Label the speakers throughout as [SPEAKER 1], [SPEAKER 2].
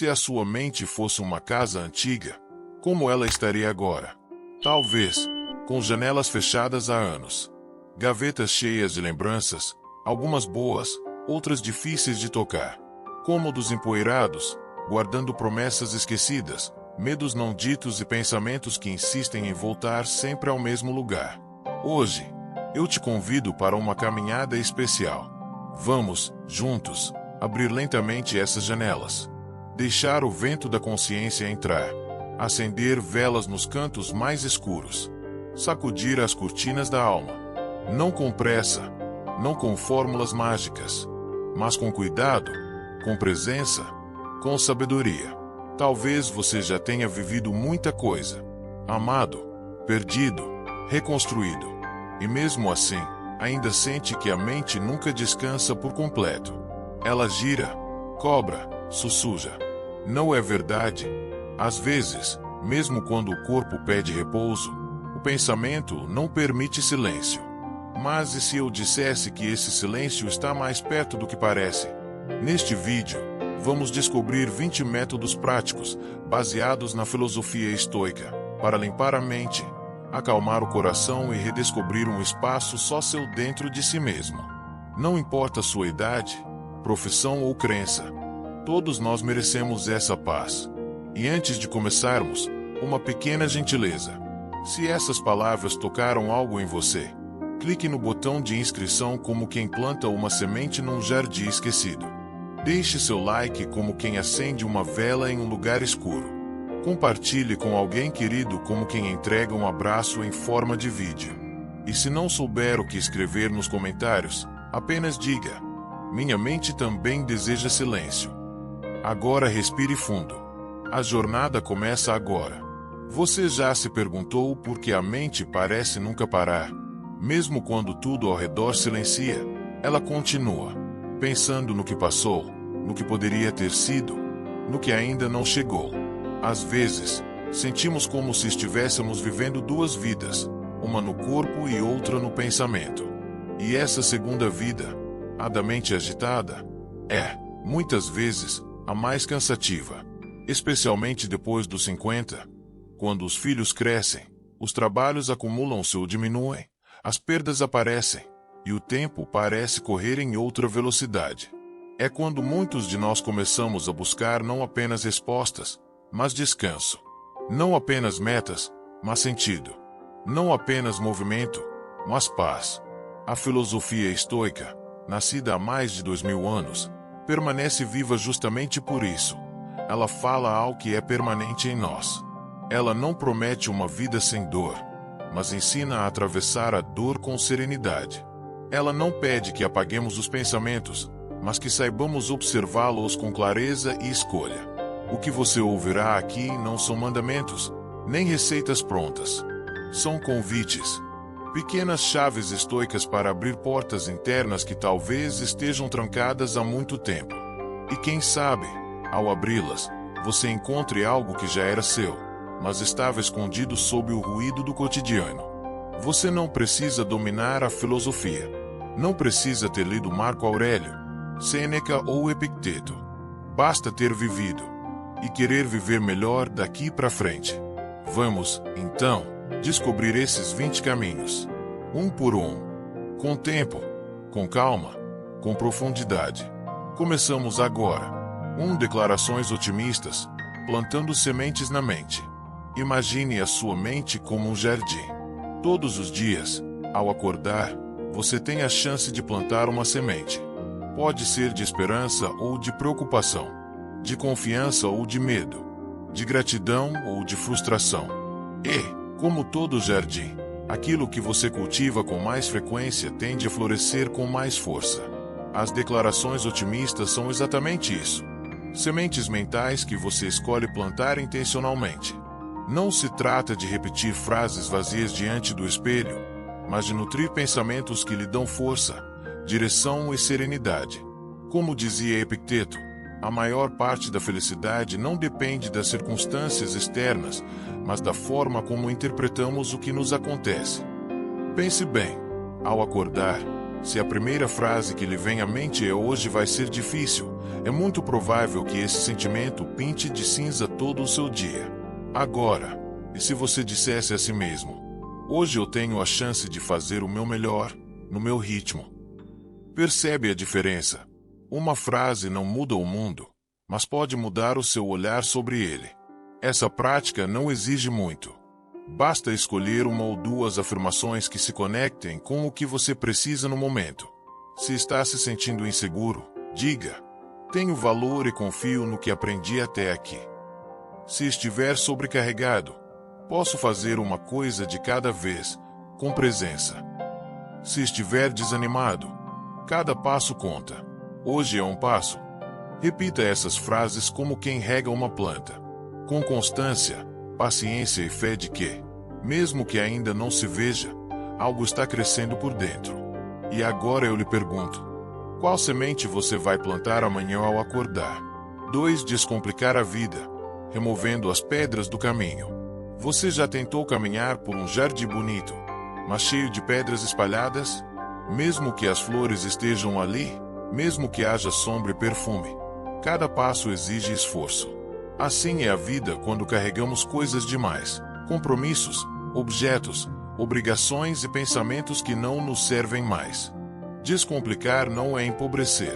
[SPEAKER 1] Se a sua mente fosse uma casa antiga, como ela estaria agora? Talvez, com janelas fechadas há anos, gavetas cheias de lembranças, algumas boas, outras difíceis de tocar, cômodos empoeirados, guardando promessas esquecidas, medos não ditos e pensamentos que insistem em voltar sempre ao mesmo lugar. Hoje, eu te convido para uma caminhada especial. Vamos, juntos, abrir lentamente essas janelas. Deixar o vento da consciência entrar. Acender velas nos cantos mais escuros. Sacudir as cortinas da alma. Não com pressa, não com fórmulas mágicas, mas com cuidado, com presença, com sabedoria. Talvez você já tenha vivido muita coisa. Amado, perdido, reconstruído. E mesmo assim, ainda sente que a mente nunca descansa por completo. Ela gira, cobra, sussurra. Não é verdade? Às vezes, mesmo quando o corpo pede repouso, o pensamento não permite silêncio. Mas e se eu dissesse que esse silêncio está mais perto do que parece? Neste vídeo, vamos descobrir 20 métodos práticos, baseados na filosofia estoica, para limpar a mente, acalmar o coração e redescobrir um espaço só seu dentro de si mesmo. Não importa sua idade, profissão ou crença, todos nós merecemos essa paz. E antes de começarmos, uma pequena gentileza. Se essas palavras tocaram algo em você, clique no botão de inscrição como quem planta uma semente num jardim esquecido. Deixe seu like como quem acende uma vela em um lugar escuro. Compartilhe com alguém querido como quem entrega um abraço em forma de vídeo. E se não souber o que escrever nos comentários, apenas diga: minha mente também deseja silêncio. Agora respire fundo. A jornada começa agora. Você já se perguntou por que a mente parece nunca parar? Mesmo quando tudo ao redor silencia, ela continua, pensando no que passou, no que poderia ter sido, no que ainda não chegou. Às vezes, sentimos como se estivéssemos vivendo duas vidas, uma no corpo e outra no pensamento. E essa segunda vida, a da mente agitada, é, muitas vezes, a mais cansativa. Especialmente depois dos 50, quando os filhos crescem, os trabalhos acumulam-se ou diminuem, as perdas aparecem, e o tempo parece correr em outra velocidade. É quando muitos de nós começamos a buscar não apenas respostas, mas descanso. Não apenas metas, mas sentido. Não apenas movimento, mas paz. A filosofia estoica, nascida há mais de 2000 anos, permanece viva justamente por isso. Ela fala ao que é permanente em nós. Ela não promete uma vida sem dor, mas ensina a atravessar a dor com serenidade. Ela não pede que apaguemos os pensamentos, mas que saibamos observá-los com clareza e escolha. O que você ouvirá aqui não são mandamentos, nem receitas prontas. São convites. Pequenas chaves estoicas para abrir portas internas que talvez estejam trancadas há muito tempo. E quem sabe, ao abri-las, você encontre algo que já era seu, mas estava escondido sob o ruído do cotidiano. Você não precisa dominar a filosofia. Não precisa ter lido Marco Aurélio, Sêneca ou Epicteto. Basta ter vivido e querer viver melhor daqui para frente. Vamos, então, descobrir esses 20 caminhos, um por um, com tempo, com calma, com profundidade. Começamos agora. Declarações otimistas, plantando sementes na mente. Imagine a sua mente como um jardim. Todos os dias, ao acordar, você tem a chance de plantar uma semente. Pode ser de esperança ou de preocupação, de confiança ou de medo, de gratidão ou de frustração. E, como todo jardim, aquilo que você cultiva com mais frequência tende a florescer com mais força. As declarações otimistas são exatamente isso. Sementes mentais que você escolhe plantar intencionalmente. Não se trata de repetir frases vazias diante do espelho, mas de nutrir pensamentos que lhe dão força, direção e serenidade. Como dizia Epicteto, a maior parte da felicidade não depende das circunstâncias externas, mas da forma como interpretamos o que nos acontece. Pense bem, ao acordar, Se a primeira frase que lhe vem à mente é "hoje vai ser difícil", é muito provável que esse sentimento pinte de cinza todo o seu dia. Agora, e se você dissesse a si mesmo: "Hoje eu tenho a chance de fazer o meu melhor, no meu ritmo"? Percebe a diferença? Uma frase não muda o mundo, mas pode mudar o seu olhar sobre ele. Essa prática não exige muito. Basta escolher uma ou duas afirmações que se conectem com o que você precisa no momento. Se está se sentindo inseguro, diga: "Tenho valor e confio no que aprendi até aqui". Se estiver sobrecarregado, posso fazer uma coisa de cada vez, com presença. Se estiver desanimado, cada passo conta. Hoje é um passo. Repita essas frases como quem rega uma planta, com constância, paciência e fé de que, mesmo que ainda não se veja, algo está crescendo por dentro. E agora eu lhe pergunto: qual semente você vai plantar amanhã ao acordar? 2. Descomplicar a vida, removendo as pedras do caminho. Você já tentou caminhar por um jardim bonito, mas cheio de pedras espalhadas? Mesmo que as flores estejam ali, mesmo que haja sombra e perfume, cada passo exige esforço. Assim é a vida quando carregamos coisas demais, compromissos, objetos, obrigações e pensamentos que não nos servem mais. Descomplicar não é empobrecer,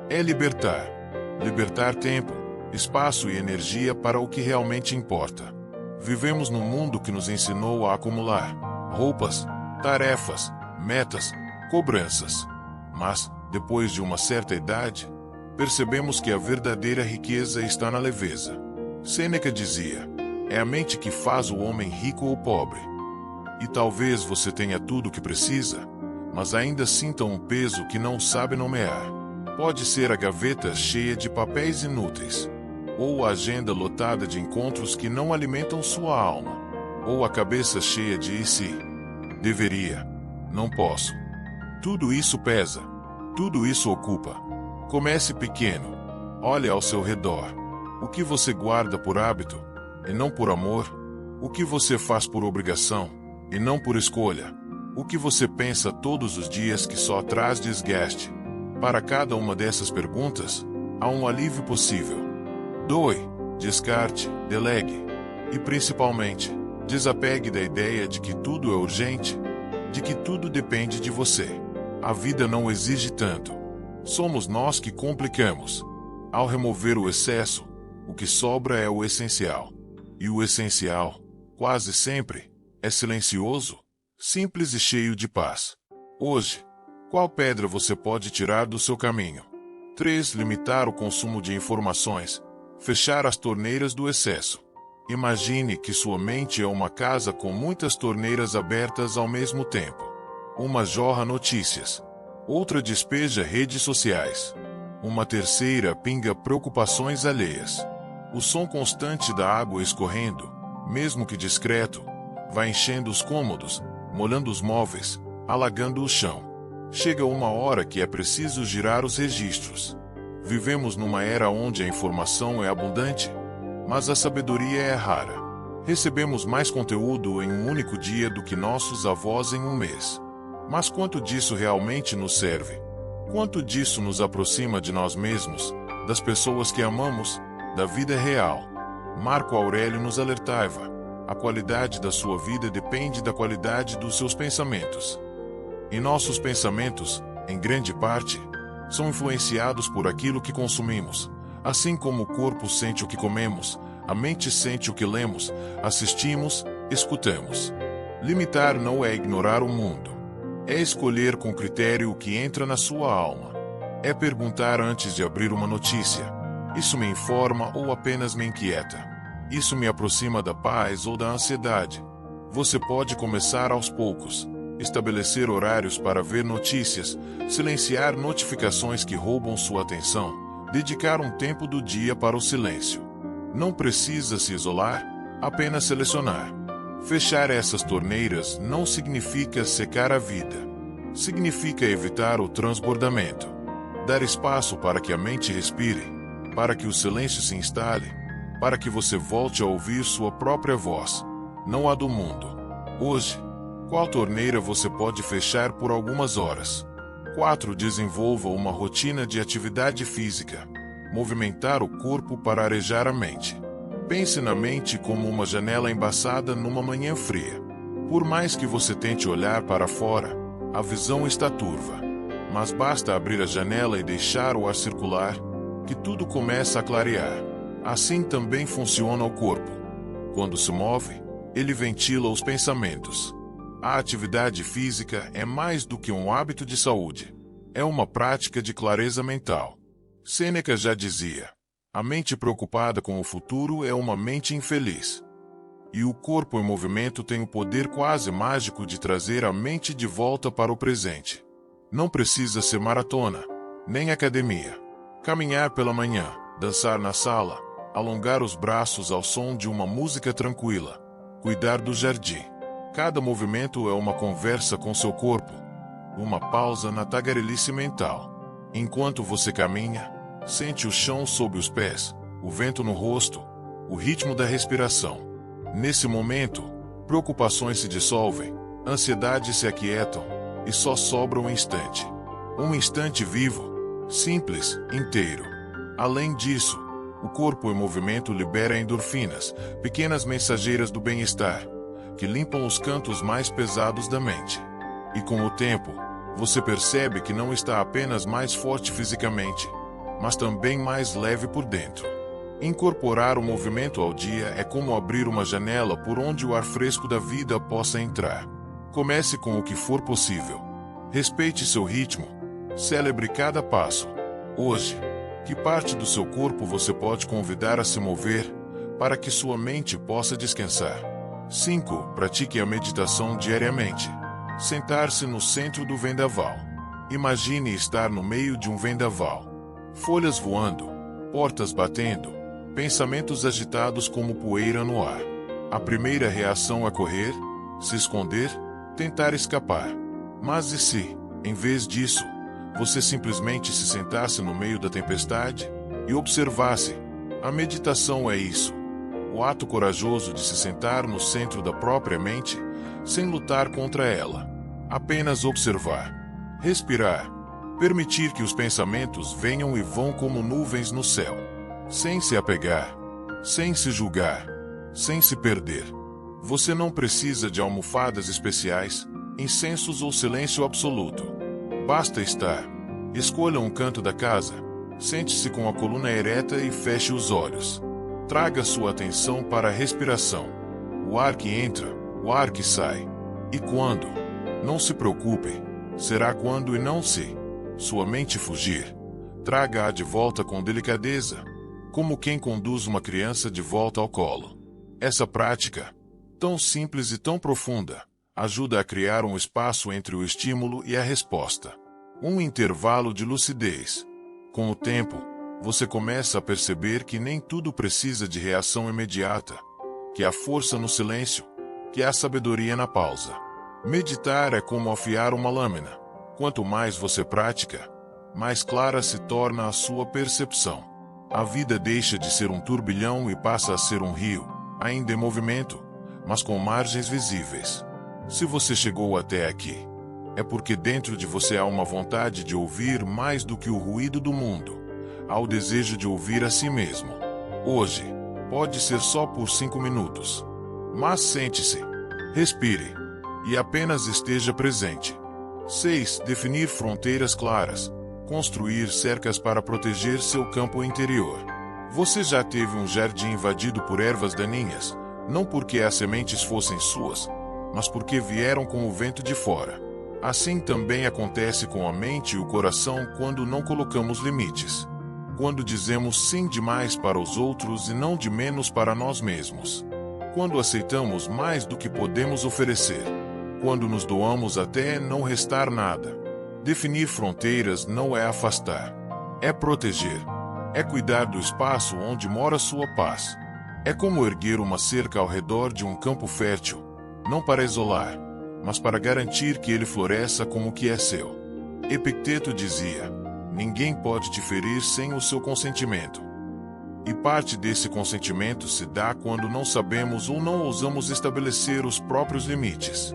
[SPEAKER 1] é libertar. Libertar tempo, espaço e energia para o que realmente importa. Vivemos num mundo que nos ensinou a acumular roupas, tarefas, metas, cobranças. Mas, depois de uma certa idade, percebemos que a verdadeira riqueza está na leveza. Sêneca dizia: "É a mente que faz o homem rico ou pobre". E talvez você tenha tudo o que precisa, mas ainda sinta um peso que não sabe nomear. Pode ser a gaveta cheia de papéis inúteis, ou a agenda lotada de encontros que não alimentam sua alma, ou a cabeça cheia de "e se?", "deveria", "não posso". Tudo isso pesa, tudo isso ocupa. Comece pequeno. Olhe ao seu redor. O que você guarda por hábito, e não por amor? O que você faz por obrigação, e não por escolha? O que você pensa todos os dias que só traz desgaste? Para cada uma dessas perguntas, há um alívio possível. Doe, descarte, delegue. E principalmente, desapegue da ideia de que tudo é urgente, de que tudo depende de você. A vida não exige tanto. Somos nós que complicamos. Ao remover o excesso, o que sobra é o essencial. E o essencial, quase sempre, é silencioso, simples e cheio de paz. Hoje, qual pedra você pode tirar do seu caminho? 3. Limitar o consumo de informações. Fechar as torneiras do excesso. Imagine que sua mente é uma casa com muitas torneiras abertas ao mesmo tempo. Uma jorra notícias, outra despeja redes sociais, uma terceira pinga preocupações alheias. O som constante da água escorrendo, mesmo que discreto, vai enchendo os cômodos, molhando os móveis, alagando o chão. Chega uma hora que é preciso girar os registros. Vivemos numa era onde a informação é abundante, mas a sabedoria é rara. Recebemos mais conteúdo em um único dia do que nossos avós em um mês. Mas quanto disso realmente nos serve? Quanto disso nos aproxima de nós mesmos, das pessoas que amamos, da vida real? Marco Aurélio nos alertava: a qualidade da sua vida depende da qualidade dos seus pensamentos. E nossos pensamentos, em grande parte, são influenciados por aquilo que consumimos. Assim como o corpo sente o que comemos, a mente sente o que lemos, assistimos, escutamos. Limitar não é ignorar o mundo. É escolher com critério o que entra na sua alma. É perguntar antes de abrir uma notícia: isso me informa ou apenas me inquieta? Isso me aproxima da paz ou da ansiedade? Você pode começar aos poucos. Estabelecer horários para ver notícias, silenciar notificações que roubam sua atenção, dedicar um tempo do dia para o silêncio. Não precisa se isolar, apenas selecionar. Fechar essas torneiras não significa secar a vida. Significa evitar o transbordamento. Dar espaço para que a mente respire, para que o silêncio se instale, para que você volte a ouvir sua própria voz, não a do mundo. Hoje, qual torneira você pode fechar por algumas horas? 4. Desenvolva uma rotina de atividade física. Movimentar o corpo para arejar a mente. Pense na mente como uma janela embaçada numa manhã fria. Por mais que você tente olhar para fora, a visão está turva. Mas basta abrir a janela e deixar o ar circular, que tudo começa a clarear. Assim também funciona o corpo. Quando se move, ele ventila os pensamentos. A atividade física é mais do que um hábito de saúde. É uma prática de clareza mental. Sêneca já dizia: a mente preocupada com o futuro é uma mente infeliz. E o corpo em movimento tem o poder quase mágico de trazer a mente de volta para o presente. Não precisa ser maratona, nem academia. Caminhar pela manhã, dançar na sala, alongar os braços ao som de uma música tranquila, cuidar do jardim. Cada movimento é uma conversa com seu corpo, uma pausa na tagarelice mental. Enquanto você caminha, sente o chão sob os pés, o vento no rosto, o ritmo da respiração. Nesse momento, preocupações se dissolvem, ansiedades se aquietam, e só sobra um instante. Um instante vivo, simples, inteiro. Além disso, o corpo em movimento libera endorfinas, pequenas mensageiras do bem-estar, que limpam os cantos mais pesados da mente. E com o tempo, você percebe que não está apenas mais forte fisicamente, mas também mais leve por dentro. Incorporar o movimento ao dia é como abrir uma janela por onde o ar fresco da vida possa entrar. Comece com o que for possível. Respeite seu ritmo. Celebre cada passo. Hoje, que parte do seu corpo você pode convidar a se mover para que sua mente possa descansar? 5. Pratique a meditação diariamente. Sentar-se no centro do vendaval. Imagine estar no meio de um vendaval. Folhas voando, portas batendo, pensamentos agitados como poeira no ar. A primeira reação é correr, se esconder, tentar escapar. Mas e se, em vez disso, você simplesmente se sentasse no meio da tempestade e observasse? A meditação é isso. O ato corajoso de se sentar no centro da própria mente, sem lutar contra ela. Apenas observar, respirar, permitir que os pensamentos venham e vão como nuvens no céu. Sem se apegar, sem se julgar, sem se perder. Você não precisa de almofadas especiais, incensos ou silêncio absoluto. Basta estar. Escolha um canto da casa, sente-se com a coluna ereta e feche os olhos. Traga sua atenção para a respiração. O ar que entra, o ar que sai. E quando? Não se preocupe. Será quando e não se sua mente fugir. Traga-a de volta com delicadeza, como quem conduz uma criança de volta ao colo. Essa prática, tão simples e tão profunda, ajuda a criar um espaço entre o estímulo e a resposta. Um intervalo de lucidez. Com o tempo, você começa a perceber que nem tudo precisa de reação imediata, que há força no silêncio, que há sabedoria na pausa. Meditar é como afiar uma lâmina. Quanto mais você pratica, mais clara se torna a sua percepção. A vida deixa de ser um turbilhão e passa a ser um rio, ainda em movimento, mas com margens visíveis. Se você chegou até aqui, é porque dentro de você há uma vontade de ouvir mais do que o ruído do mundo. Há o desejo de ouvir a si mesmo. Hoje, pode ser só por 5 minutos. Mas sente-se, respire e apenas esteja presente. 6. Definir fronteiras claras. Construir cercas para proteger seu campo interior. Você já teve um jardim invadido por ervas daninhas, não porque as sementes fossem suas, mas porque vieram com o vento de fora. Assim também acontece com a mente e o coração quando não colocamos limites. Quando dizemos sim demais para os outros e não de menos para nós mesmos. Quando aceitamos mais do que podemos oferecer. Quando nos doamos até não restar nada. Definir fronteiras não é afastar. É proteger. É cuidar do espaço onde mora sua paz. É como erguer uma cerca ao redor de um campo fértil, não para isolar, mas para garantir que ele floresça com o que é seu. Epicteto dizia: ninguém pode te ferir sem o seu consentimento. E parte desse consentimento se dá quando não sabemos ou não ousamos estabelecer os próprios limites.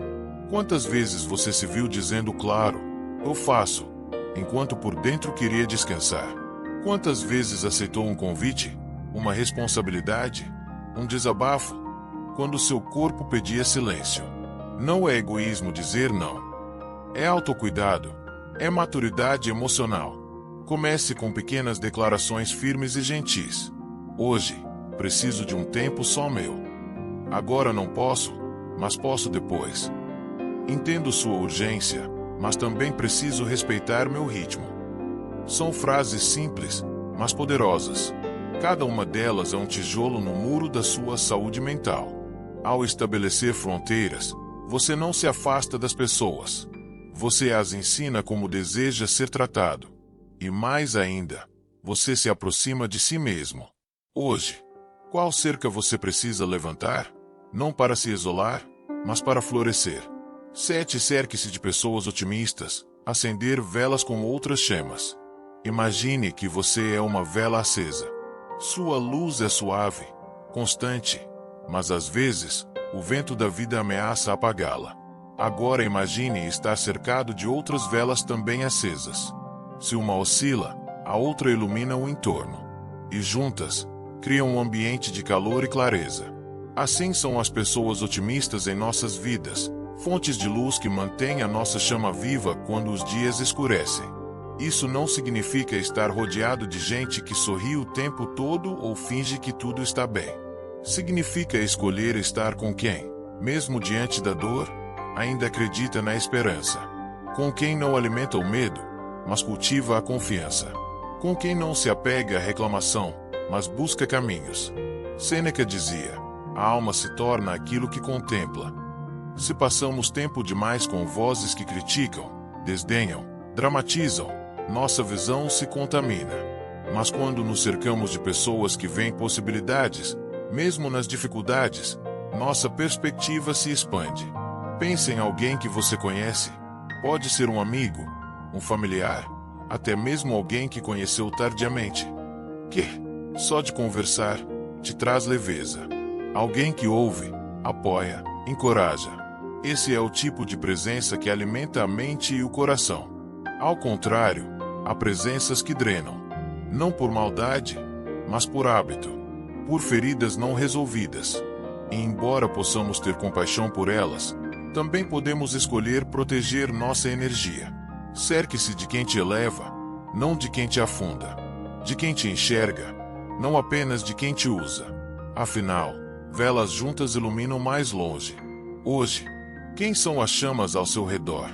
[SPEAKER 1] Quantas vezes você se viu dizendo claro, eu faço, enquanto por dentro queria descansar. Quantas vezes aceitou um convite, uma responsabilidade, um desabafo, quando seu corpo pedia silêncio? Não é egoísmo dizer não. É autocuidado. É maturidade emocional. Comece com pequenas declarações firmes e gentis. Hoje, preciso de um tempo só meu. Agora não posso, mas posso depois. Entendo sua urgência, mas também preciso respeitar meu ritmo. São frases simples, mas poderosas. Cada uma delas é um tijolo no muro da sua saúde mental. Ao estabelecer fronteiras, você não se afasta das pessoas. Você as ensina como deseja ser tratado. E mais ainda, você se aproxima de si mesmo. Hoje, qual cerca você precisa levantar? Não para se isolar, mas para florescer. 7. Cerque-se de pessoas otimistas. Acender velas com outras chamas. Imagine que você é uma vela acesa. Sua luz é suave, constante, mas às vezes, o vento da vida ameaça apagá-la. Agora imagine estar cercado de outras velas também acesas. Se uma oscila, a outra ilumina o entorno. E juntas, criam um ambiente de calor e clareza. Assim são as pessoas otimistas em nossas vidas, fontes de luz que mantêm a nossa chama viva quando os dias escurecem. Isso não significa estar rodeado de gente que sorri o tempo todo ou finge que tudo está bem. Significa escolher estar com quem, mesmo diante da dor, ainda acredita na esperança. Com quem não alimenta o medo, mas cultiva a confiança. Com quem não se apega à reclamação, mas busca caminhos. Sêneca dizia: a alma se torna aquilo que contempla. Se passamos tempo demais com vozes que criticam, desdenham, dramatizam, nossa visão se contamina. Mas quando nos cercamos de pessoas que veem possibilidades, mesmo nas dificuldades, nossa perspectiva se expande. Pense em alguém que você conhece. Pode ser um amigo, um familiar, até mesmo alguém que conheceu tardiamente. Que, só de conversar, te traz leveza. Alguém que ouve, apoia, encoraja. Esse é o tipo de presença que alimenta a mente e o coração. Ao contrário, há presenças que drenam. Não por maldade, mas por hábito. Por feridas não resolvidas. E embora possamos ter compaixão por elas, também podemos escolher proteger nossa energia. Cerque-se de quem te eleva, não de quem te afunda. De quem te enxerga, não apenas de quem te usa. Afinal, velas juntas iluminam mais longe. Hoje, quem são as chamas ao seu redor?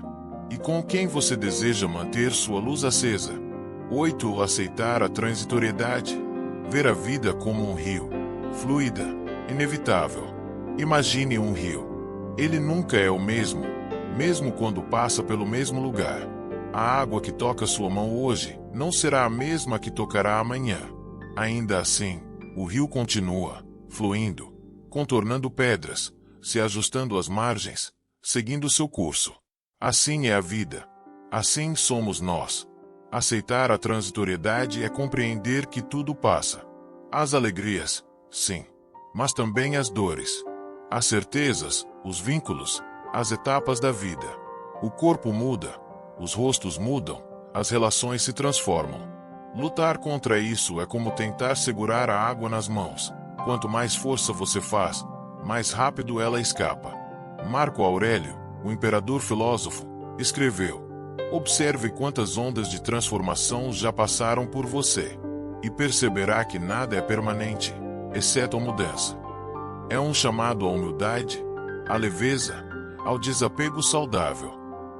[SPEAKER 1] E com quem você deseja manter sua luz acesa? 8. Aceitar a transitoriedade. Ver a vida como um rio. Fluida, inevitável. Imagine um rio. Ele nunca é o mesmo, mesmo quando passa pelo mesmo lugar. A água que toca sua mão hoje não será a mesma que tocará amanhã. Ainda assim, o rio continua, fluindo, contornando pedras, se ajustando às margens, seguindo seu curso. Assim é a vida. Assim somos nós. Aceitar a transitoriedade é compreender que tudo passa. As alegrias, sim, mas também as dores. As certezas, os vínculos, as etapas da vida. O corpo muda, os rostos mudam, as relações se transformam. Lutar contra isso é como tentar segurar a água nas mãos. Quanto mais força você faz, mais rápido ela escapa. Marco Aurélio, o imperador filósofo, escreveu: observe quantas ondas de transformação já passaram por você, e perceberá que nada é permanente, exceto a mudança. É um chamado à humildade, à leveza, ao desapego saudável.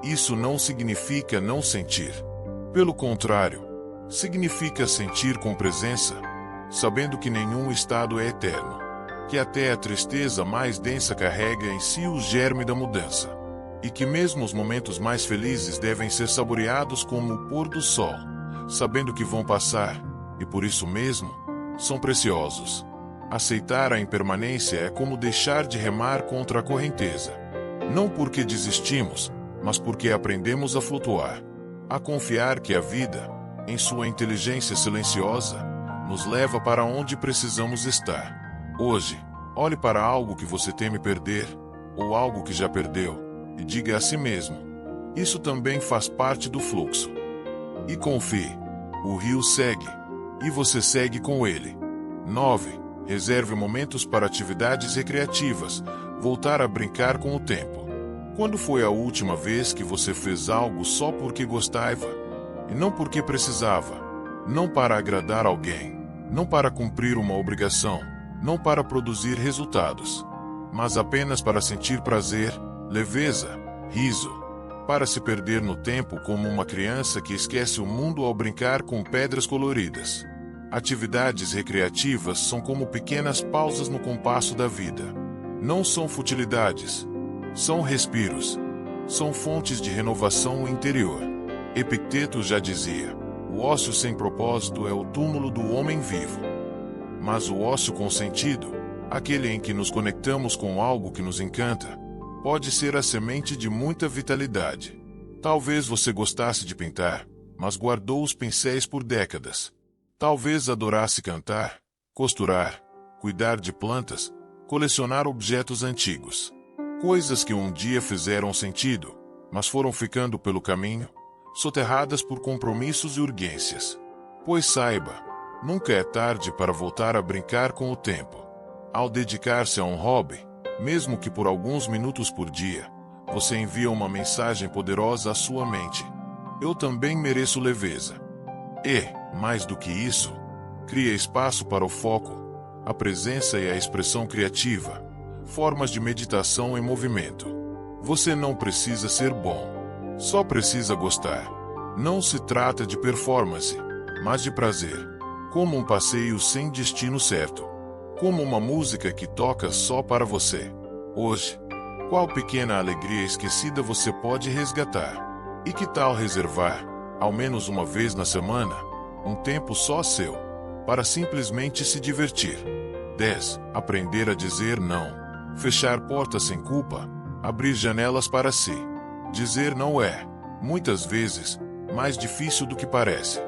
[SPEAKER 1] Isso não significa não sentir. Pelo contrário, significa sentir com presença, sabendo que nenhum estado é eterno, que até a tristeza mais densa carrega em si o germe da mudança, e que mesmo os momentos mais felizes devem ser saboreados como o pôr do sol, sabendo que vão passar, e por isso mesmo, são preciosos. Aceitar a impermanência é como deixar de remar contra a correnteza. Não porque desistimos, mas porque aprendemos a flutuar, a confiar que a vida, em sua inteligência silenciosa, nos leva para onde precisamos estar. Hoje, olhe para algo que você teme perder, ou algo que já perdeu, e diga a si mesmo: isso também faz parte do fluxo. E confie. O rio segue. E você segue com ele. 9. Reserve momentos para atividades recreativas. Voltar a brincar com o tempo. Quando foi a última vez que você fez algo só porque gostava? E não porque precisava? Não para agradar alguém. Não para cumprir uma obrigação. Não para produzir resultados. Mas apenas para sentir prazer, leveza, riso. Para se perder no tempo como uma criança que esquece o mundo ao brincar com pedras coloridas. Atividades recreativas são como pequenas pausas no compasso da vida. Não são futilidades. São respiros. São fontes de renovação interior. Epicteto já dizia: o ócio sem propósito é o túmulo do homem vivo. Mas o ócio com sentido, aquele em que nos conectamos com algo que nos encanta, pode ser a semente de muita vitalidade. Talvez você gostasse de pintar, mas guardou os pincéis por décadas. Talvez adorasse cantar, costurar, cuidar de plantas, colecionar objetos antigos. Coisas que um dia fizeram sentido, mas foram ficando pelo caminho, soterradas por compromissos e urgências. Pois saiba, nunca é tarde para voltar a brincar com o tempo. Ao dedicar-se a um hobby, mesmo que por alguns minutos por dia, você envia uma mensagem poderosa à sua mente. Eu também mereço leveza. E, mais do que isso, cria espaço para o foco, a presença e a expressão criativa, formas de meditação em movimento. Você não precisa ser bom, só precisa gostar. Não se trata de performance, mas de prazer, como um passeio sem destino certo. Como uma música que toca só para você. Hoje, qual pequena alegria esquecida você pode resgatar? E que tal reservar, ao menos uma vez na semana, um tempo só seu, para simplesmente se divertir? 10. Aprender a dizer não. Fechar portas sem culpa, abrir janelas para si. Dizer não é, muitas vezes, mais difícil do que parece.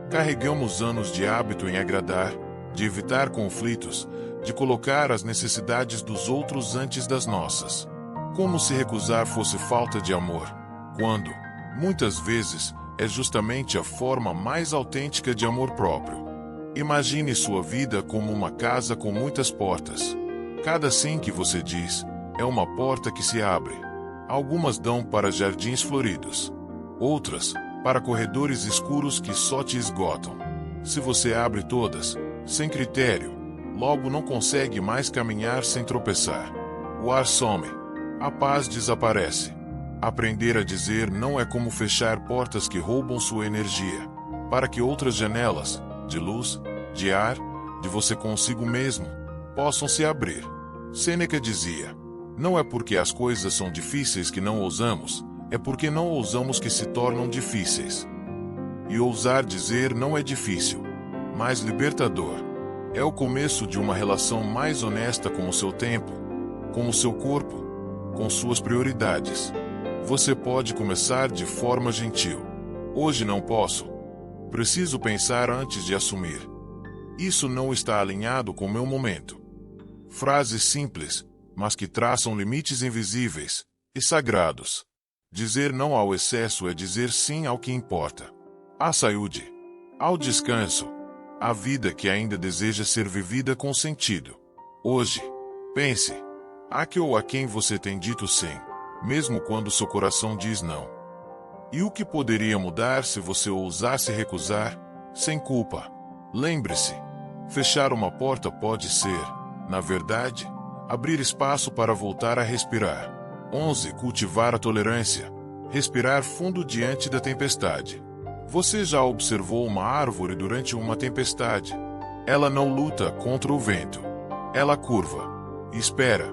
[SPEAKER 1] Carregamos anos de hábito em agradar, de evitar conflitos, de colocar as necessidades dos outros antes das nossas. Como se recusar fosse falta de amor, quando, muitas vezes, é justamente a forma mais autêntica de amor próprio. Imagine sua vida como uma casa com muitas portas. Cada sim que você diz, é uma porta que se abre. Algumas dão para jardins floridos. Outras, para corredores escuros que só te esgotam. Se você abre todas, sem critério, logo não consegue mais caminhar sem tropeçar. O ar some. A paz desaparece. Aprender a dizer não é como fechar portas que roubam sua energia, para que outras janelas, de luz, de ar, de você consigo mesmo, possam se abrir. Sêneca dizia: não é porque as coisas são difíceis que não ousamos, é porque não ousamos que se tornam difíceis. E ousar dizer não é difícil, mas libertador. É o começo de uma relação mais honesta com o seu tempo, com o seu corpo, com suas prioridades. Você pode começar de forma gentil. Hoje não posso. Preciso pensar antes de assumir. Isso não está alinhado com meu momento. Frases simples, mas que traçam limites invisíveis e sagrados. Dizer não ao excesso é dizer sim ao que importa. À saúde, ao descanso, à vida que ainda deseja ser vivida com sentido. Hoje, pense, a que ou a quem você tem dito sim, mesmo quando seu coração diz não. E o que poderia mudar se você ousasse recusar, sem culpa? Lembre-se, fechar uma porta pode ser, na verdade, abrir espaço para voltar a respirar. 11. Cultivar a tolerância. Respirar fundo diante da tempestade. Você já observou uma árvore durante uma tempestade? Ela não luta contra o vento. Ela curva. Espera.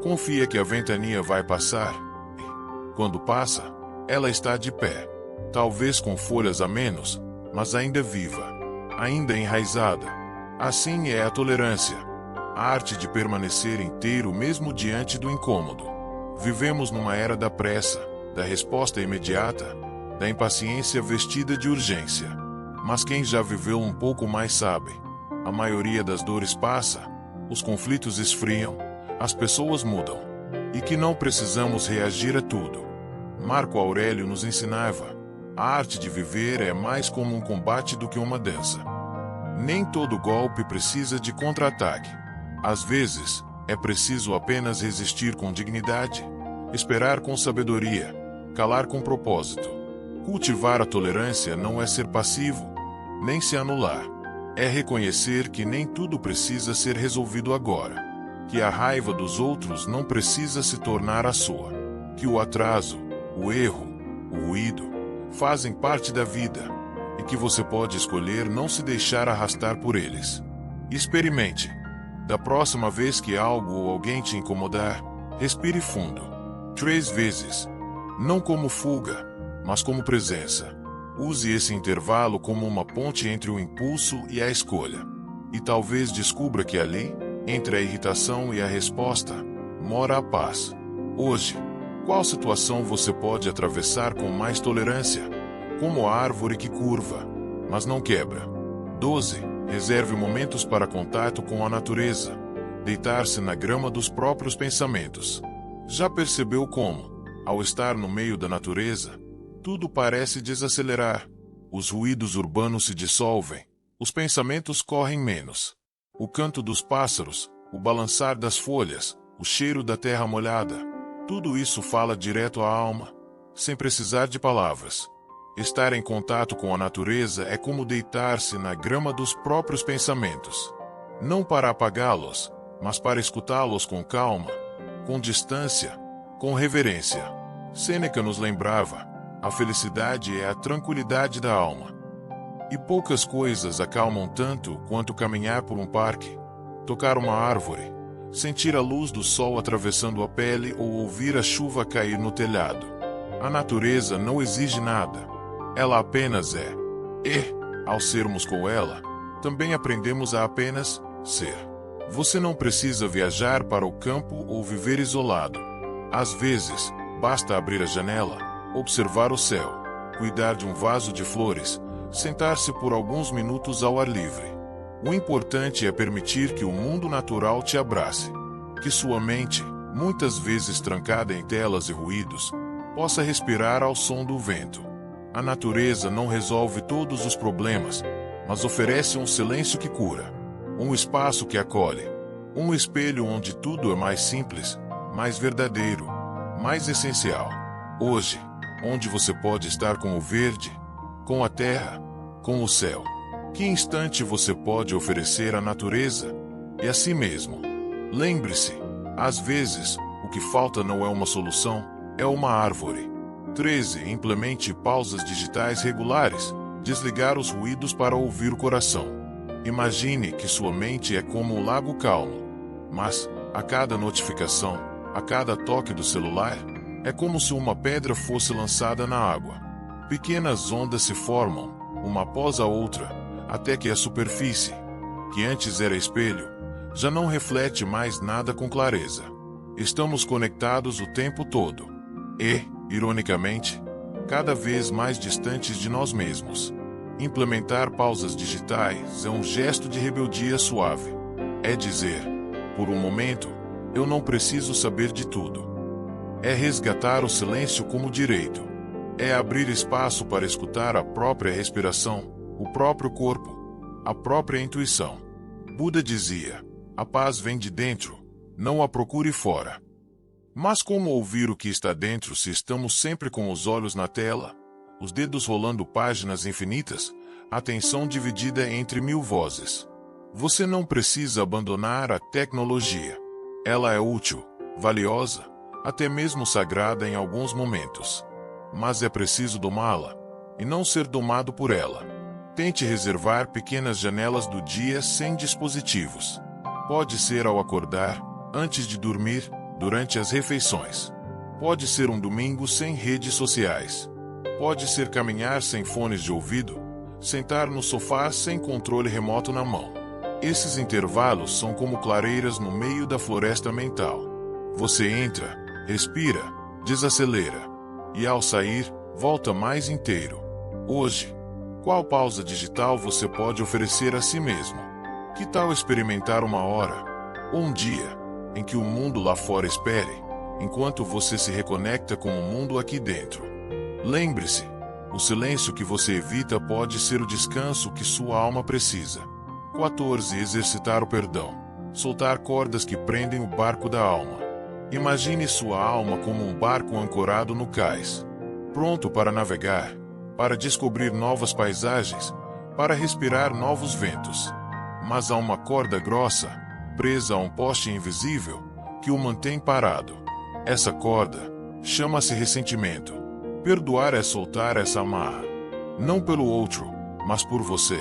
[SPEAKER 1] Confia que a ventania vai passar. E, quando passa, ela está de pé. Talvez com folhas a menos, mas ainda viva. Ainda enraizada. Assim é a tolerância. A arte de permanecer inteiro mesmo diante do incômodo. Vivemos numa era da pressa, da resposta imediata, da impaciência vestida de urgência. Mas quem já viveu um pouco mais sabe. A maioria das dores passa, os conflitos esfriam, as pessoas mudam. E que não precisamos reagir a tudo. Marco Aurélio nos ensinava: A arte de viver é mais como um combate do que uma dança. Nem todo golpe precisa de contra-ataque. Às vezes, é preciso apenas resistir com dignidade, esperar com sabedoria, calar com propósito. Cultivar a tolerância não é ser passivo, nem se anular. É reconhecer que nem tudo precisa ser resolvido agora, que a raiva dos outros não precisa se tornar a sua, que o atraso, o erro, o ruído, fazem parte da vida, e que você pode escolher não se deixar arrastar por eles. Experimente. Da próxima vez que algo ou alguém te incomodar, respire fundo. 3 vezes. Não como fuga, mas como presença. Use esse intervalo como uma ponte entre o impulso e a escolha. E talvez descubra que ali, entre a irritação e a resposta, mora a paz. Hoje, qual situação você pode atravessar com mais tolerância? Como a árvore que curva, mas não quebra. 12. Reserve momentos para contato com a natureza. Deitar-se na grama dos próprios pensamentos. Já percebeu como, ao estar no meio da natureza, tudo parece desacelerar? Os ruídos urbanos se dissolvem, os pensamentos correm menos. O canto dos pássaros, o balançar das folhas, o cheiro da terra molhada, tudo isso fala direto à alma, sem precisar de palavras. Estar em contato com a natureza é como deitar-se na grama dos próprios pensamentos. Não para apagá-los, mas para escutá-los com calma, com distância, com reverência. Sêneca nos lembrava: a felicidade é a tranquilidade da alma. E poucas coisas acalmam tanto quanto caminhar por um parque, tocar uma árvore, sentir a luz do sol atravessando a pele ou ouvir a chuva cair no telhado. A natureza não exige nada. Ela apenas é. E, ao sermos com ela, também aprendemos a apenas ser. Você não precisa viajar para o campo ou viver isolado. Às vezes, basta abrir a janela, observar o céu, cuidar de um vaso de flores, sentar-se por alguns minutos ao ar livre. O importante é permitir que o mundo natural te abrace. Que sua mente, muitas vezes trancada em telas e ruídos, possa respirar ao som do vento. A natureza não resolve todos os problemas, mas oferece um silêncio que cura, um espaço que acolhe, um espelho onde tudo é mais simples, mais verdadeiro, mais essencial. Hoje, onde você pode estar com o verde, com a terra, com o céu. Que instante você pode oferecer à natureza e a si mesmo? Lembre-se, às vezes, o que falta não é uma solução, é uma árvore. 13. Implemente pausas digitais regulares. Desligar os ruídos para ouvir o coração. Imagine que sua mente é como um lago calmo. Mas, a cada notificação, a cada toque do celular, é como se uma pedra fosse lançada na água. Pequenas ondas se formam, uma após a outra, até que a superfície, que antes era espelho, já não reflete mais nada com clareza. Estamos conectados o tempo todo. E, ironicamente, cada vez mais distantes de nós mesmos. Implementar pausas digitais é um gesto de rebeldia suave. É dizer, por um momento, eu não preciso saber de tudo. É resgatar o silêncio como direito. É abrir espaço para escutar a própria respiração, o próprio corpo, a própria intuição. Buda dizia: a paz vem de dentro, não a procure fora. Mas como ouvir o que está dentro se estamos sempre com os olhos na tela, os dedos rolando páginas infinitas, a atenção dividida entre 1000 vozes? Você não precisa abandonar a tecnologia. Ela é útil, valiosa, até mesmo sagrada em alguns momentos. Mas é preciso domá-la, e não ser domado por ela. Tente reservar pequenas janelas do dia sem dispositivos. Pode ser ao acordar, antes de dormir, durante as refeições. Pode ser um domingo sem redes sociais. Pode ser caminhar sem fones de ouvido, sentar no sofá sem controle remoto na mão. Esses intervalos são como clareiras no meio da floresta mental. Você entra, respira, desacelera, e ao sair, volta mais inteiro. Hoje, qual pausa digital você pode oferecer a si mesmo? Que tal experimentar uma hora, ou um dia, em que o mundo lá fora espere, enquanto você se reconecta com o mundo aqui dentro? Lembre-se, O silêncio que você evita pode ser o descanso que sua alma precisa. 14. Exercitar o perdão. Soltar cordas que prendem o barco da alma. Imagine sua alma como um barco ancorado no cais, pronto para navegar, para descobrir novas paisagens, para respirar novos ventos. Mas há uma corda grossa, presa a um poste invisível, que o mantém parado. Essa corda chama-se ressentimento. Perdoar é soltar essa amarra. Não pelo outro, mas por você.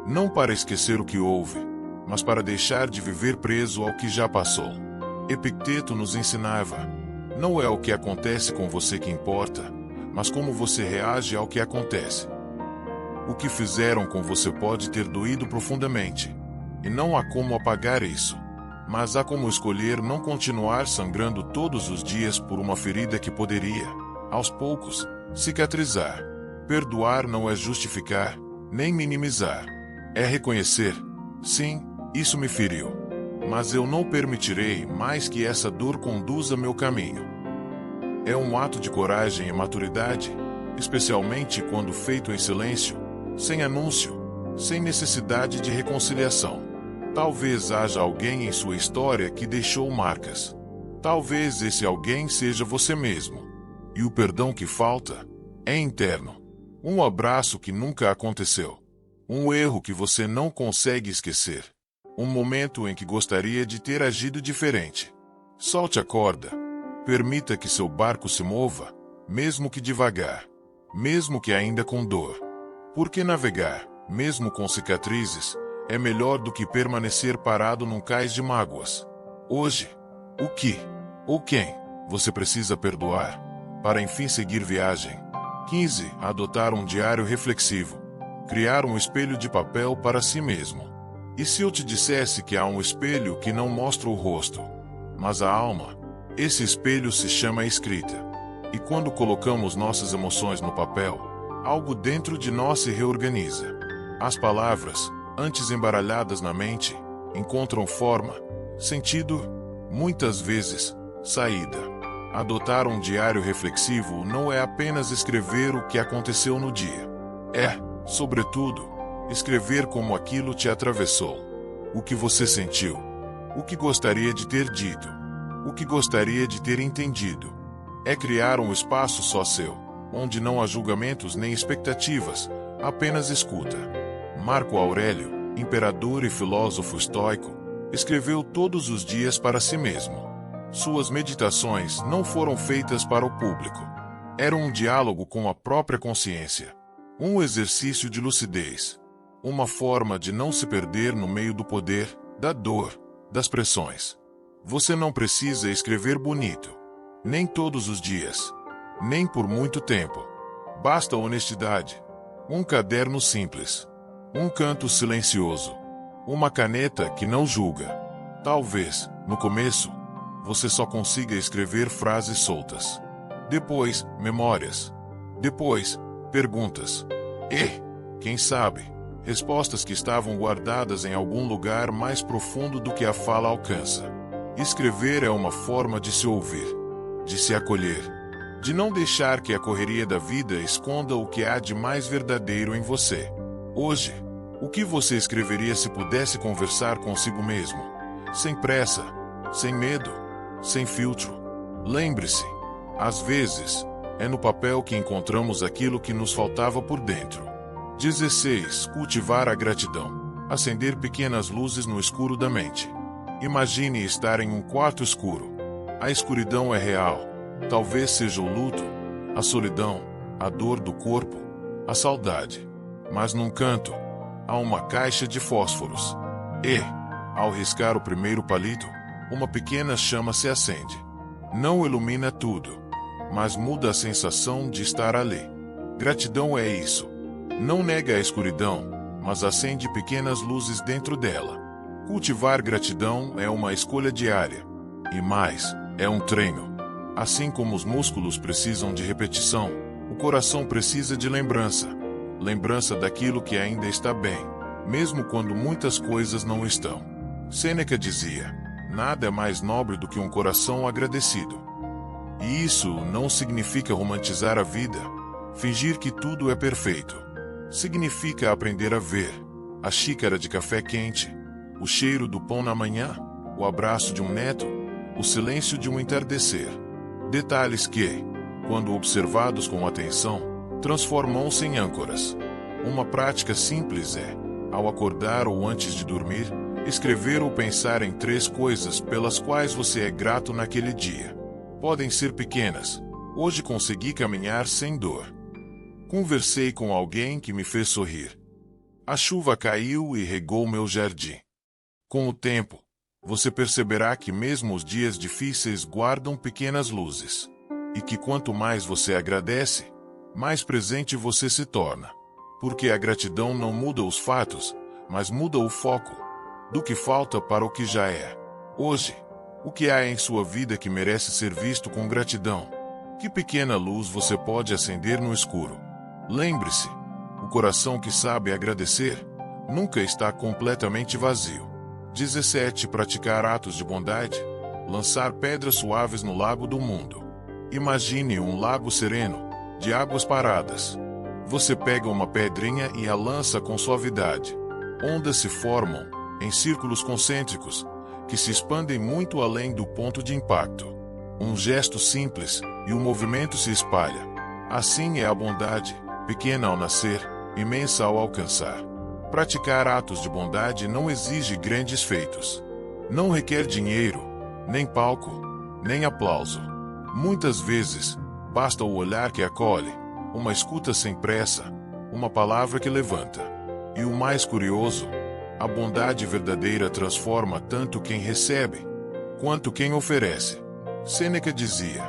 [SPEAKER 1] Não para esquecer o que houve, mas para deixar de viver preso ao que já passou. Epicteto nos ensinava: não é o que acontece com você que importa, mas como você reage ao que acontece. O que fizeram com você pode ter doído profundamente, e não há como apagar isso. Mas há como escolher não continuar sangrando todos os dias por uma ferida que poderia, aos poucos, cicatrizar. Perdoar não é justificar, nem minimizar. É reconhecer: sim, isso me feriu, mas eu não permitirei mais que essa dor conduza meu caminho. É um ato de coragem e maturidade, especialmente quando feito em silêncio, sem anúncio, sem necessidade de reconciliação. Talvez haja alguém em sua história que deixou marcas. Talvez esse alguém seja você mesmo. E o perdão que falta é interno. Um abraço que nunca aconteceu. Um erro que você não consegue esquecer. Um momento em que gostaria de ter agido diferente. Solte a corda. Permita que seu barco se mova, mesmo que devagar. Mesmo que ainda com dor. Porque navegar, mesmo com cicatrizes, é melhor do que permanecer parado num cais de mágoas. Hoje, o que, ou quem, você precisa perdoar, para enfim seguir viagem? 15. Adotar um diário reflexivo. Criar um espelho de papel para si mesmo. E se eu te dissesse que há um espelho que não mostra o rosto, mas a alma? Esse espelho se chama escrita. E quando colocamos nossas emoções no papel, algo dentro de nós se reorganiza. As palavras, antes embaralhadas na mente, encontram forma, sentido, muitas vezes, saída. Adotar um diário reflexivo não é apenas escrever o que aconteceu no dia. É, sobretudo, escrever como aquilo te atravessou. O que você sentiu. O que gostaria de ter dito. O que gostaria de ter entendido. É criar um espaço só seu, onde não há julgamentos nem expectativas, apenas escuta. Marco Aurélio, imperador e filósofo estoico, escreveu todos os dias para si mesmo. Suas meditações não foram feitas para o público. Era um diálogo com a própria consciência. Um exercício de lucidez. Uma forma de não se perder no meio do poder, da dor, das pressões. Você não precisa escrever bonito. Nem todos os dias. Nem por muito tempo. Basta honestidade. Um caderno simples. Um canto silencioso. Uma caneta que não julga. Talvez, no começo, você só consiga escrever frases soltas. Depois, memórias. Depois, perguntas. E, quem sabe, respostas que estavam guardadas em algum lugar mais profundo do que a fala alcança. Escrever é uma forma de se ouvir, de se acolher, de não deixar que a correria da vida esconda o que há de mais verdadeiro em você. Hoje, o que você escreveria se pudesse conversar consigo mesmo? Sem pressa, sem medo, sem filtro. Lembre-se, às vezes, é no papel que encontramos aquilo que nos faltava por dentro. 16. Cultivar a gratidão. Acender pequenas luzes no escuro da mente. Imagine estar em um quarto escuro. A escuridão é real. Talvez seja o luto, a solidão, a dor do corpo, a saudade. Mas num canto, há uma caixa de fósforos. E, ao riscar o primeiro palito, uma pequena chama se acende. Não ilumina tudo, mas muda a sensação de estar ali. Gratidão é isso. Não nega a escuridão, mas acende pequenas luzes dentro dela. Cultivar gratidão é uma escolha diária. E mais, é um treino. Assim como os músculos precisam de repetição, o coração precisa de lembrança. Lembrança daquilo que ainda está bem, mesmo quando muitas coisas não estão. Sêneca dizia: nada é mais nobre do que um coração agradecido. E isso não significa romantizar a vida, Fingir que tudo é perfeito. Significa aprender a ver a xícara de café quente, o cheiro do pão na manhã, o abraço de um neto, o silêncio de um entardecer. Detalhes que, quando observados com atenção, transformam-se em âncoras. Uma prática simples é, ao acordar ou antes de dormir, escrever ou pensar em 3 coisas pelas quais você é grato naquele dia. Podem ser pequenas. Hoje consegui caminhar sem dor. Conversei com alguém que me fez sorrir. A chuva caiu e regou meu jardim. Com o tempo, você perceberá que mesmo os dias difíceis guardam pequenas luzes. E que quanto mais você agradece, mais presente você se torna. Porque a gratidão não muda os fatos, mas muda o foco do que falta para o que já é. Hoje, o que há em sua vida que merece ser visto com gratidão? Que pequena luz você pode acender no escuro? Lembre-se, o coração que sabe agradecer nunca está completamente vazio. 17. Praticar atos de bondade. Lançar pedras suaves no lago do mundo. Imagine um lago sereno, de águas paradas. Você pega uma pedrinha e a lança com suavidade. Ondas se formam, em círculos concêntricos, que se expandem muito além do ponto de impacto. Um gesto simples, e o movimento se espalha. Assim é a bondade, pequena ao nascer, imensa ao alcançar. Praticar atos de bondade não exige grandes feitos. Não requer dinheiro, nem palco, nem aplauso. Muitas vezes, basta o olhar que acolhe, uma escuta sem pressa, uma palavra que levanta. E o mais curioso, a bondade verdadeira transforma tanto quem recebe, quanto quem oferece. Sêneca dizia: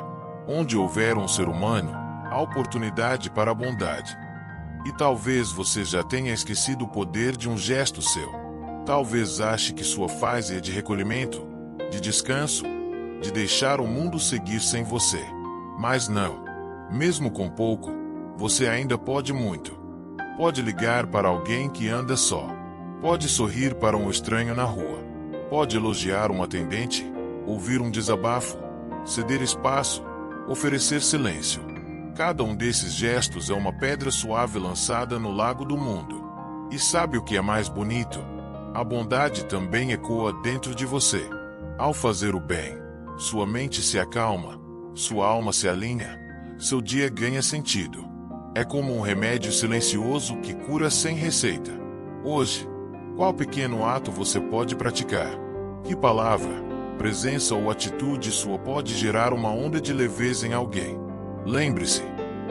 [SPEAKER 1] onde houver um ser humano, há oportunidade para a bondade. E talvez você já tenha esquecido o poder de um gesto seu. Talvez ache que sua fase é de recolhimento, de descanso, de deixar o mundo seguir sem você. Mas não. Mesmo com pouco, você ainda pode muito. Pode ligar para alguém que anda só. Pode sorrir para um estranho na rua. Pode elogiar um atendente, ouvir um desabafo, ceder espaço, oferecer silêncio. Cada um desses gestos é uma pedra suave lançada no lago do mundo. E sabe o que é mais bonito? A bondade também ecoa dentro de você. Ao fazer o bem, sua mente se acalma, sua alma se alinha, seu dia ganha sentido. É como um remédio silencioso que cura sem receita. Hoje, qual pequeno ato você pode praticar? Que palavra, presença ou atitude sua pode gerar uma onda de leveza em alguém? Lembre-se,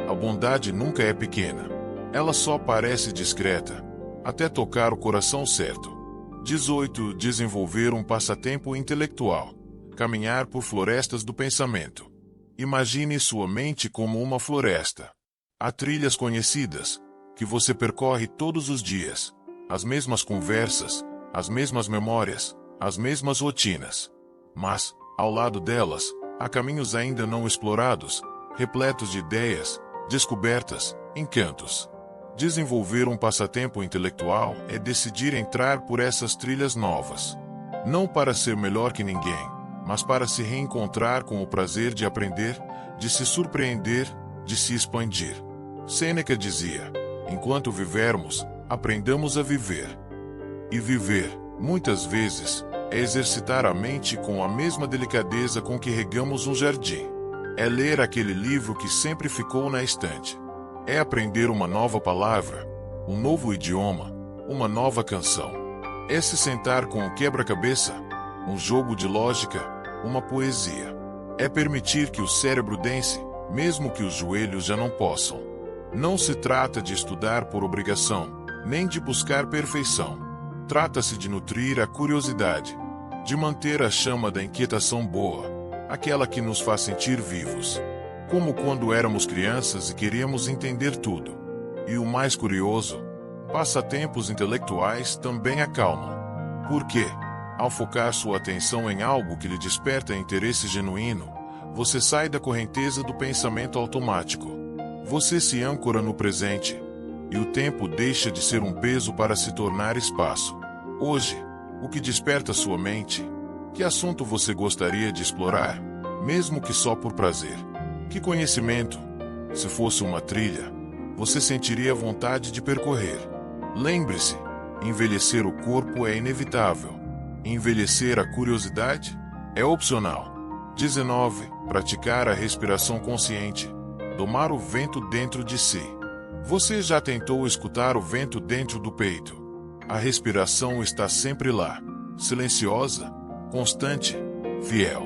[SPEAKER 1] a bondade nunca é pequena. Ela só parece discreta, até tocar o coração certo. 18. Desenvolver um passatempo intelectual. Caminhar por florestas do pensamento. Imagine sua mente como uma floresta. Há trilhas conhecidas, que você percorre todos os dias. As mesmas conversas, as mesmas memórias, as mesmas rotinas. Mas, ao lado delas, há caminhos ainda não explorados, repletos de ideias, descobertas, encantos. Desenvolver um passatempo intelectual é decidir entrar por essas trilhas novas. Não para ser melhor que ninguém, mas para se reencontrar com o prazer de aprender, de se surpreender, de se expandir. Sêneca dizia: enquanto vivermos, aprendamos a viver. E viver, muitas vezes, é exercitar a mente com a mesma delicadeza com que regamos um jardim. É ler aquele livro que sempre ficou na estante. É aprender uma nova palavra, um novo idioma, uma nova canção. É se sentar com um quebra-cabeça, um jogo de lógica, uma poesia. É permitir que o cérebro dance, mesmo que os joelhos já não possam. Não se trata de estudar por obrigação, nem de buscar perfeição. Trata-se de nutrir a curiosidade, de manter a chama da inquietação boa, aquela que nos faz sentir vivos. Como quando éramos crianças e queríamos entender tudo. E o mais curioso, passatempos intelectuais também acalmam. Porque, ao focar sua atenção em algo que lhe desperta interesse genuíno, você sai da correnteza do pensamento automático. Você se âncora no presente, e o tempo deixa de ser um peso para se tornar espaço. Hoje, o que desperta sua mente? Que assunto você gostaria de explorar, mesmo que só por prazer? Que conhecimento, se fosse uma trilha, você sentiria vontade de percorrer. Lembre-se, envelhecer o corpo é inevitável. Envelhecer a curiosidade é opcional. 19. Praticar a respiração consciente. Domar o vento dentro de si. Você já tentou escutar o vento dentro do peito? A respiração está sempre lá, silenciosa, constante, fiel,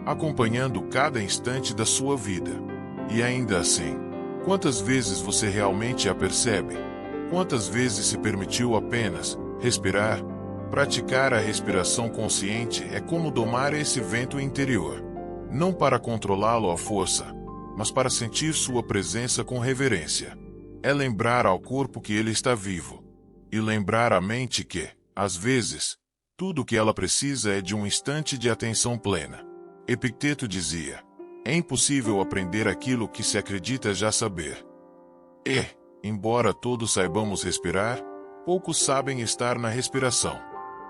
[SPEAKER 1] acompanhando cada instante da sua vida. E ainda assim, quantas vezes você realmente a percebe? Quantas vezes se permitiu apenas respirar? Praticar a respiração consciente é como domar esse vento interior. Não para controlá-lo à força, mas para sentir sua presença com reverência. É lembrar ao corpo que ele está vivo. E lembrar à mente que, às vezes, tudo o que ela precisa é de um instante de atenção plena. Epicteto dizia: é impossível aprender aquilo que se acredita já saber. E, embora todos saibamos respirar, poucos sabem estar na respiração.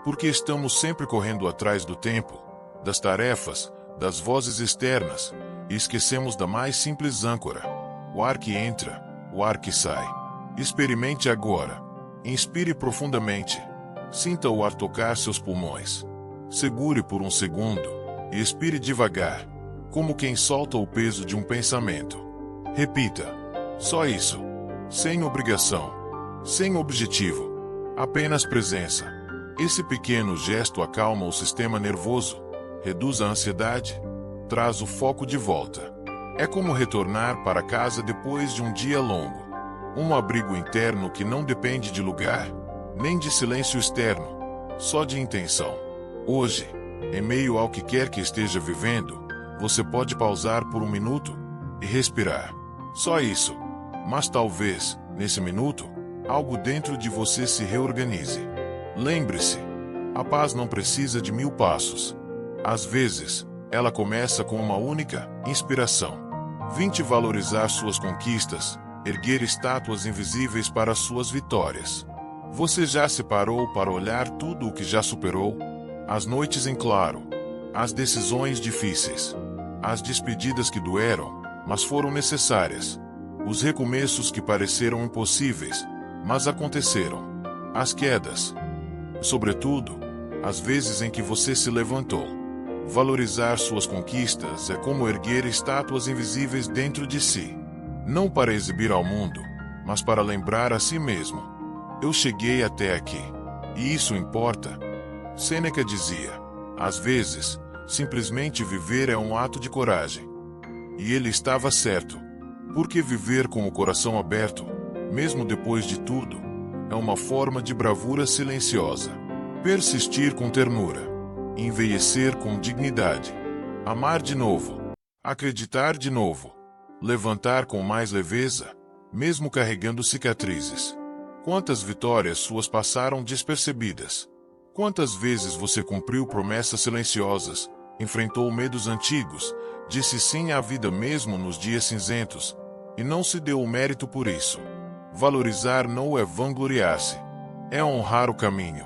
[SPEAKER 1] Porque estamos sempre correndo atrás do tempo, das tarefas, das vozes externas, e esquecemos da mais simples âncora: o ar que entra, o ar que sai. Experimente agora. Inspire profundamente. Sinta o ar tocar seus pulmões. Segure por um segundo e expire devagar, como quem solta o peso de um pensamento. Repita. Só isso. Sem obrigação. Sem objetivo. Apenas presença. Esse pequeno gesto acalma o sistema nervoso, reduz a ansiedade, traz o foco de volta. É como retornar para casa depois de um dia longo. Um abrigo interno que não depende de lugar, nem de silêncio externo, só de intenção. Hoje, em meio ao que quer que esteja vivendo, você pode pausar por um minuto e respirar. Só isso. Mas talvez, nesse minuto, algo dentro de você se reorganize. Lembre-se, a paz não precisa de 1000 passos. Às vezes, ela começa com uma única inspiração. 20. Valorizar suas conquistas, erguer estátuas invisíveis para suas vitórias. Você já se parou para olhar tudo o que já superou? As noites em claro, as decisões difíceis, as despedidas que doeram, mas foram necessárias, os recomeços que pareceram impossíveis, mas aconteceram, as quedas, sobretudo, as vezes em que você se levantou. Valorizar suas conquistas é como erguer estátuas invisíveis dentro de si. Não para exibir ao mundo, mas para lembrar a si mesmo: eu cheguei até aqui. E isso importa. Sêneca dizia: às vezes, simplesmente viver é um ato de coragem. E ele estava certo. Porque viver com o coração aberto, mesmo depois de tudo, é uma forma de bravura silenciosa. Persistir com ternura. Envelhecer com dignidade. Amar de novo. Acreditar de novo. Levantar com mais leveza, mesmo carregando cicatrizes. Quantas vitórias suas passaram despercebidas? Quantas vezes você cumpriu promessas silenciosas, enfrentou medos antigos, disse sim à vida mesmo nos dias cinzentos, e não se deu o mérito por isso? Valorizar não é vangloriar-se, é honrar o caminho,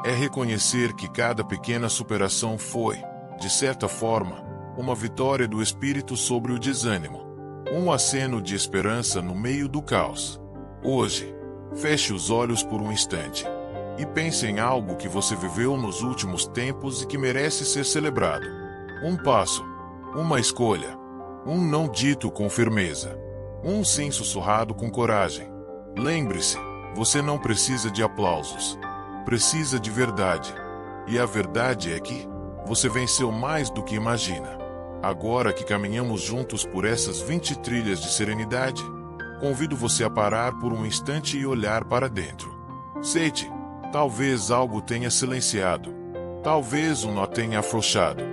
[SPEAKER 1] é reconhecer que cada pequena superação foi, de certa forma, uma vitória do espírito sobre o desânimo. Um aceno de esperança no meio do caos. Hoje, feche os olhos por um instante e pense em algo que você viveu nos últimos tempos e que merece ser celebrado. Um passo, uma escolha, um não dito com firmeza, um sim sussurrado com coragem. Lembre-se, você não precisa de aplausos, precisa de verdade. E a verdade é que você venceu mais do que imagina. Agora que caminhamos juntos por essas 20 trilhas de serenidade, convido você a parar por um instante e olhar para dentro. Sente, talvez algo tenha silenciado, talvez um nó tenha afrouxado,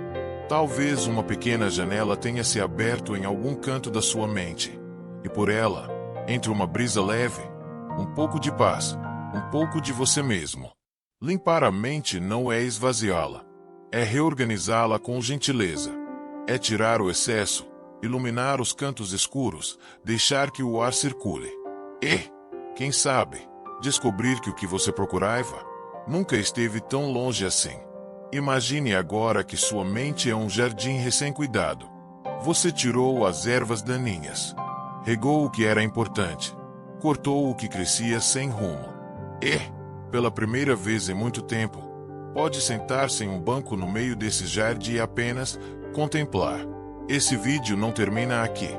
[SPEAKER 1] talvez uma pequena janela tenha se aberto em algum canto da sua mente, e por ela, entre uma brisa leve, um pouco de paz, um pouco de você mesmo. Limpar a mente não é esvaziá-la, é reorganizá-la com gentileza. É tirar o excesso, iluminar os cantos escuros, deixar que o ar circule. E, quem sabe, descobrir que o que você procurava nunca esteve tão longe assim. Imagine agora que sua mente é um jardim recém-cuidado. Você tirou as ervas daninhas, regou o que era importante, cortou o que crescia sem rumo. E, pela primeira vez em muito tempo, pode sentar-se em um banco no meio desse jardim e apenas contemplar. Esse vídeo não termina aqui,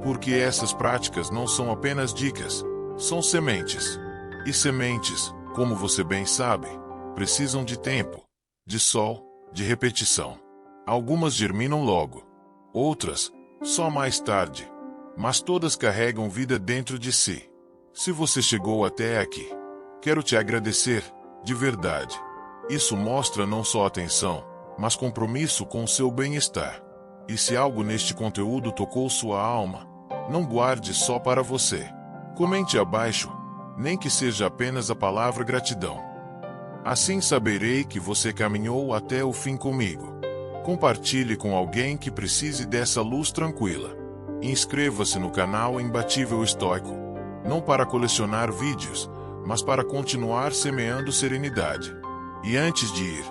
[SPEAKER 1] porque essas práticas não são apenas dicas, são sementes. E sementes, como você bem sabe, precisam de tempo, de sol, de repetição. Algumas germinam logo, outras, só mais tarde, mas todas carregam vida dentro de si. Se você chegou até aqui, quero te agradecer, de verdade. Isso mostra não só atenção, mas compromisso com o seu bem-estar. E se algo neste conteúdo tocou sua alma, não guarde só para você. Comente abaixo, nem que seja apenas a palavra gratidão. Assim saberei que você caminhou até o fim comigo. Compartilhe com alguém que precise dessa luz tranquila. Inscreva-se no canal Imbatível Estoico, não para colecionar vídeos, mas para continuar semeando serenidade. E antes de ir,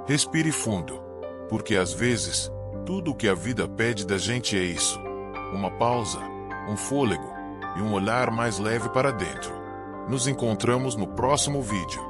[SPEAKER 1] respire fundo, porque às vezes, tudo o que a vida pede da gente é isso: uma pausa, um fôlego e um olhar mais leve para dentro. Nos encontramos no próximo vídeo.